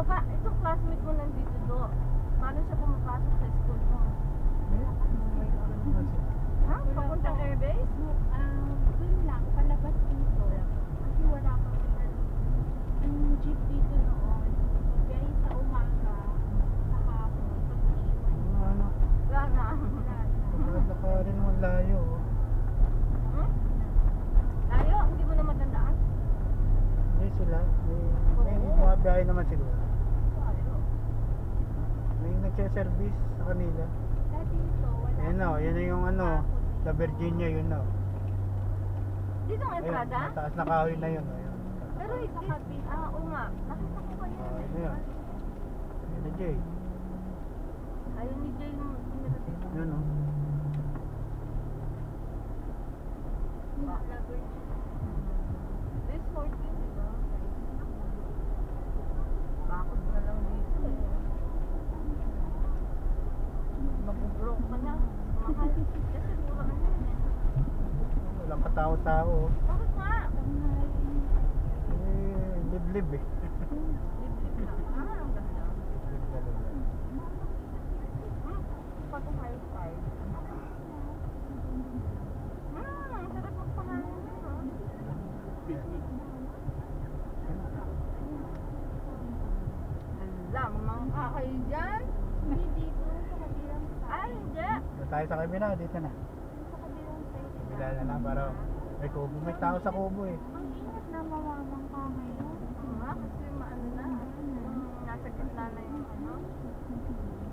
itong classmate mo nandito do. Paano siya pumapasok sa school mo? Ha? Papuntang airbase? Doon lang, palabas dito. Kasi wala pa sila yung jeep dito noon. Kaya sa umaga, sa hapon, pag-iwan. Ano? Wala na. Wala na. Wala ka rin naman layo. Hmm? Layo? Hindi mo na matandaan? Hindi sila. May mga biyahe naman siguro. Layo. May nagsiservice sa kanila. Dati ito, wala. Ayun na, yun na yung ano, sa Virginia yun na. Dito ang Ayun, entrada? mataas na kahoy na yun. Ayun. Pero hindi. Oo nga. Nakita ko kayo. Ayun na yun. Ayun na Jay. Ayun ni Jay nung tumira dito. Yun o. This 14, di ba? Bakod na lang dito eh. Mag-broke ka na. Mahal. Kasi mura ka na yun eh. Walang katao-tao. Bakit nga? Liblib eh. Liblib lang. Ang ganda. Liblib na lang. Pag high five. Sarap magpahangin na, no? Hala, mamangka kayo dyan? Hindi dito, sa kabilang side. Ay, hindi. Doon tayo sa kabila, dito na. Sa kabilang side. Kabila na lang para may kubo. May tao sa kubo eh. Ang ingat na mamamang ka ngayon. Kasi